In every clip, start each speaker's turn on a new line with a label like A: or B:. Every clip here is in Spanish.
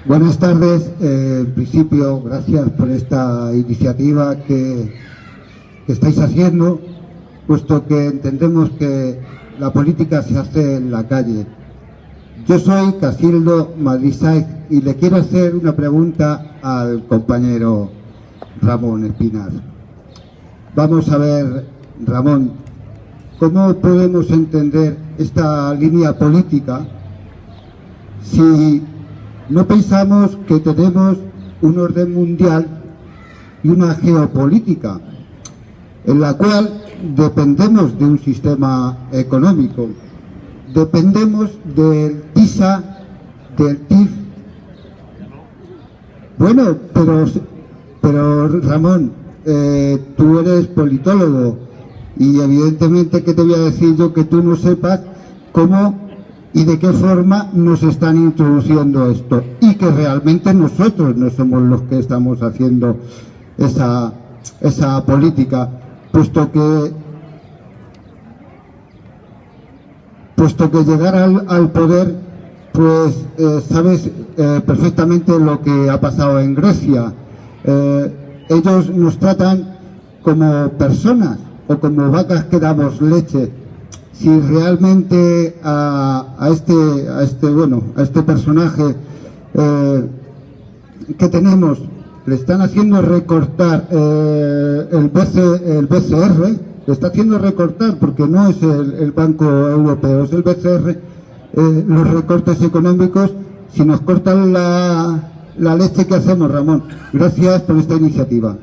A: Buenas tardes. En principio, gracias por esta iniciativa que estáis haciendo, puesto que entendemos que la política se hace en la calle. Yo soy Casildo Madrid Saiz y le quiero hacer una pregunta al compañero Ramón Espinar. Vamos a ver, Ramón, ¿cómo podemos entender esta línea política si no pensamos que tenemos un orden mundial y una geopolítica en la cual dependemos de un sistema económico, dependemos del TISA, del TIF? Bueno, pero Ramón, tú eres politólogo y evidentemente que te voy a decir yo que tú no sepas cómo y de qué forma nos están introduciendo esto, y que realmente nosotros no somos los que estamos haciendo esa política, puesto que llegar al poder, pues sabes perfectamente lo que ha pasado en Grecia. Ellos nos tratan como personas o como vacas que damos leche. Si realmente a este personaje que tenemos le están haciendo recortar el BCR, le está haciendo recortar, porque no es el Banco Europeo, es el BCR, los recortes económicos, si nos cortan la leche, ¿qué hacemos, Ramón? Gracias por esta iniciativa.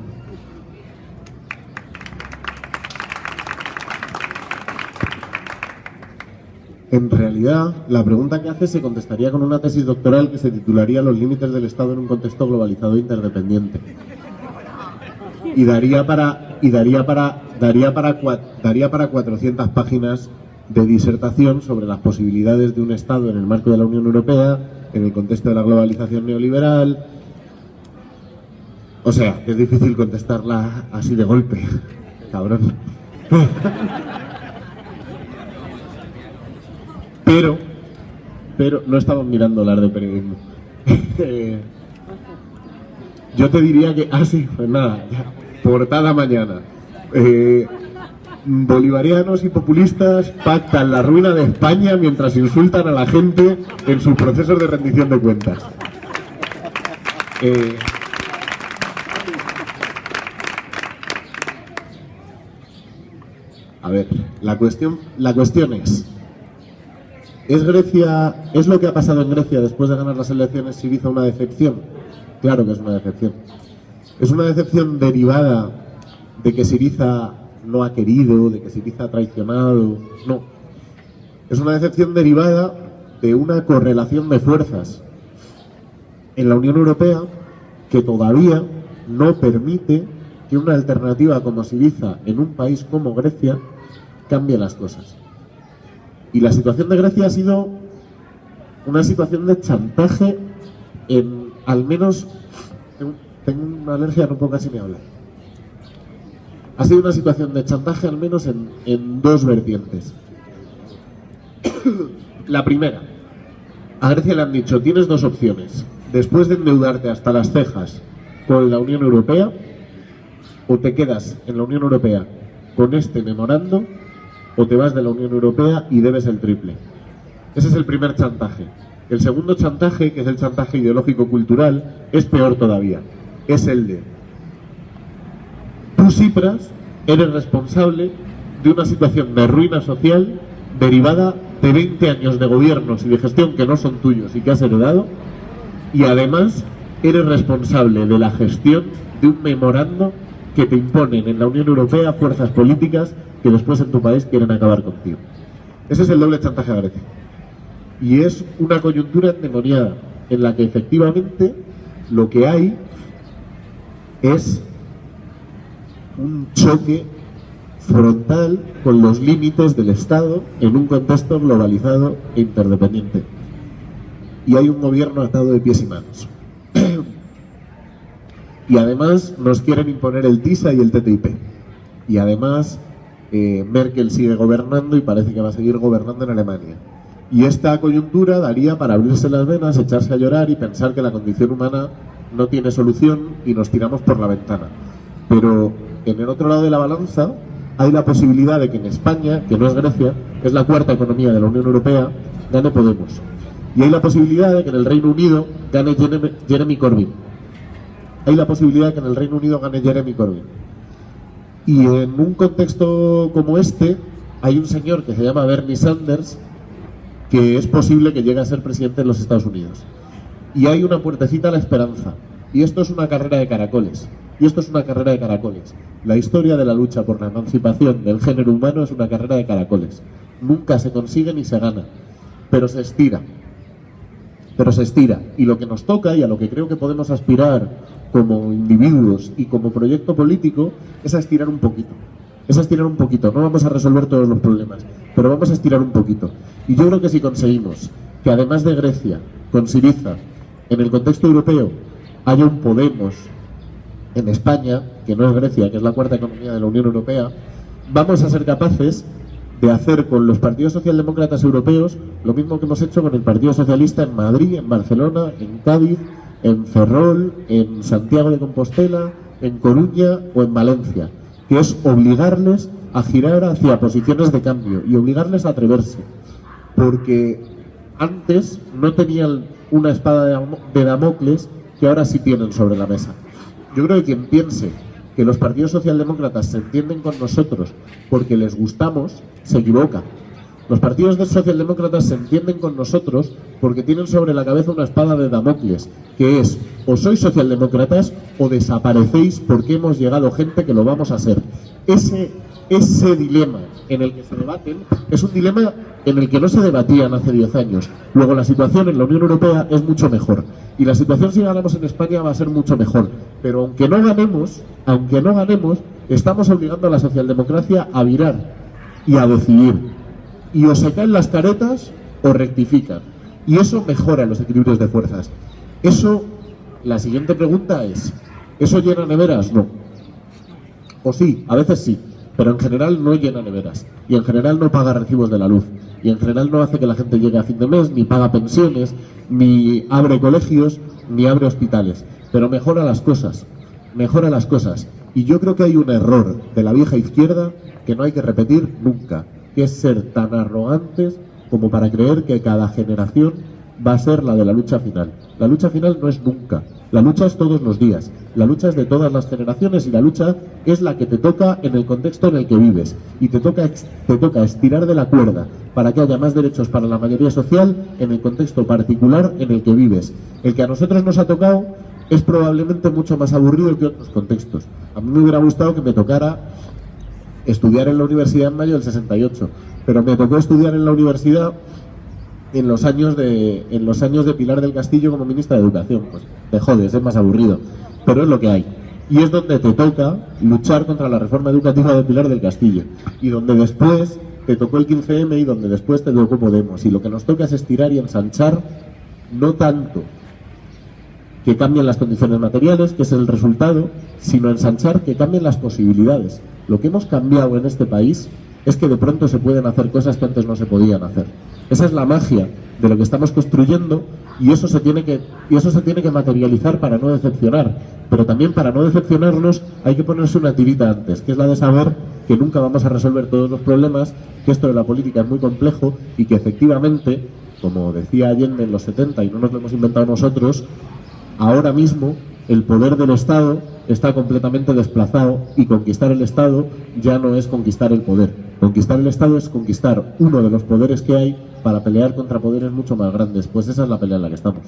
B: En realidad, la pregunta que hace se contestaría con una tesis doctoral que se titularía Los límites del Estado en un contexto globalizado e interdependiente. Y daría para 400 páginas de disertación sobre las posibilidades de un Estado en el marco de la Unión Europea, en el contexto de la globalización neoliberal. O sea, es difícil contestarla así de golpe, cabrón. Pero no estamos mirando hablar de periodismo. Yo te diría que... sí, pues nada, ya, portada mañana. Bolivarianos y populistas pactan la ruina de España mientras insultan a la gente en sus procesos de rendición de cuentas. A ver, la cuestión ¿es lo que ha pasado en Grecia después de ganar las elecciones Syriza una decepción? Claro que es una decepción. Es una decepción derivada de que Syriza no ha querido, de que Syriza ha traicionado. No. Es una decepción derivada de una correlación de fuerzas en la Unión Europea que todavía no permite que una alternativa como Syriza en un país como Grecia cambie las cosas. Y la situación de Grecia ha sido una situación de chantaje en, al menos, tengo una alergia, no puedo casi ni hablar. Ha sido una situación de chantaje al menos en dos vertientes. La primera, a Grecia le han dicho, tienes dos opciones. Después de endeudarte hasta las cejas con la Unión Europea, o te quedas en la Unión Europea con este memorando, o te vas de la Unión Europea y debes el triple. Ese es el primer chantaje. El segundo chantaje, que es el chantaje ideológico-cultural, es peor todavía. Es el de: tú, Tsipras, eres responsable de una situación de ruina social derivada de 20 años de gobiernos y de gestión que no son tuyos y que has heredado, y además eres responsable de la gestión de un memorando que te imponen en la Unión Europea fuerzas políticas que después en tu país quieren acabar contigo. Ese es el doble chantaje a Grecia. Y es una coyuntura endemoniada en la que efectivamente lo que hay es un choque frontal con los límites del Estado en un contexto globalizado e interdependiente. Y hay un gobierno atado de pies y manos. Y además nos quieren imponer el TISA y el TTIP. Y además Merkel sigue gobernando y parece que va a seguir gobernando en Alemania. Y esta coyuntura daría para abrirse las venas, echarse a llorar y pensar que la condición humana no tiene solución y nos tiramos por la ventana. Pero en el otro lado de la balanza hay la posibilidad de que en España, que no es Grecia, es la cuarta economía de la Unión Europea, gane Podemos. Y hay la posibilidad de que en el Reino Unido gane Jeremy Corbyn. Hay la posibilidad de que en el Reino Unido gane Jeremy Corbyn. Y en un contexto como este, hay un señor que se llama Bernie Sanders, que es posible que llegue a ser presidente de los Estados Unidos. Y hay una puertecita a la esperanza. Y esto es una carrera de caracoles. La historia de la lucha por la emancipación del género humano es una carrera de caracoles. Nunca se consigue ni se gana, pero se estira. Y lo que nos toca, y a lo que creo que podemos aspirar como individuos y como proyecto político, es a estirar un poquito. No vamos a resolver todos los problemas, pero vamos a estirar un poquito. Y yo creo que si conseguimos que además de Grecia, con Syriza, en el contexto europeo, haya un Podemos en España, que no es Grecia, que es la cuarta economía de la Unión Europea, vamos a ser capaces de hacer con los partidos socialdemócratas europeos lo mismo que hemos hecho con el Partido Socialista en Madrid, en Barcelona, en Cádiz, en Ferrol, en Santiago de Compostela, en Coruña o en Valencia, que es obligarles a girar hacia posiciones de cambio y obligarles a atreverse, porque antes no tenían una espada de Damocles que ahora sí tienen sobre la mesa. Yo creo que quien piense que los partidos socialdemócratas se entienden con nosotros porque les gustamos, se equivoca. Los partidos socialdemócratas se entienden con nosotros porque tienen sobre la cabeza una espada de Damocles, que es: o sois socialdemócratas o desaparecéis porque hemos llegado gente que lo vamos a ser. Ese dilema en el que se debaten es un dilema en el que no se debatían hace 10 años. Luego la situación en la Unión Europea es mucho mejor. Y la situación, si ganamos en España, va a ser mucho mejor. Pero aunque no ganemos, estamos obligando a la socialdemocracia a virar y a decidir. Y o se caen las caretas o rectifican. Y eso mejora los equilibrios de fuerzas. La siguiente pregunta es: ¿eso llena neveras? No. O sí, a veces sí, pero en general no llena neveras. Y en general no paga recibos de la luz. Y en general no hace que la gente llegue a fin de mes, ni paga pensiones, ni abre colegios, ni abre hospitales. Pero mejora las cosas. Y yo creo que hay un error de la vieja izquierda que no hay que repetir nunca, que es ser tan arrogantes como para creer que cada generación va a ser la de la lucha final. La lucha final no es nunca. La lucha es todos los días. La lucha es de todas las generaciones y la lucha es la que te toca en el contexto en el que vives. Y te toca estirar de la cuerda para que haya más derechos para la mayoría social en el contexto particular en el que vives. El que a nosotros nos ha tocado es probablemente mucho más aburrido que otros contextos. A mí me hubiera gustado que me tocara estudiar en la universidad en mayo del 68, pero me tocó estudiar en la universidad en los años de Pilar del Castillo como ministra de Educación. Pues te jodes, es más aburrido, pero es lo que hay. Y es donde te toca luchar contra la reforma educativa de Pilar del Castillo, y donde después te tocó el 15M y donde después te tocó Podemos. Y lo que nos toca es estirar y ensanchar, no tanto que cambien las condiciones materiales, que es el resultado, sino ensanchar que cambien las posibilidades. Lo que hemos cambiado en este país es que de pronto se pueden hacer cosas que antes no se podían hacer. Esa es la magia de lo que estamos construyendo, y eso se tiene que materializar para no decepcionar. Pero también, para no decepcionarnos, hay que ponerse una tirita antes, que es la de saber que nunca vamos a resolver todos los problemas, que esto de la política es muy complejo y que efectivamente, como decía Allende en los 70, y no nos lo hemos inventado nosotros, ahora mismo el poder del Estado está completamente desplazado, y conquistar el Estado ya no es conquistar el poder. Conquistar el Estado es conquistar uno de los poderes que hay para pelear contra poderes mucho más grandes. Pues esa es la pelea en la que estamos.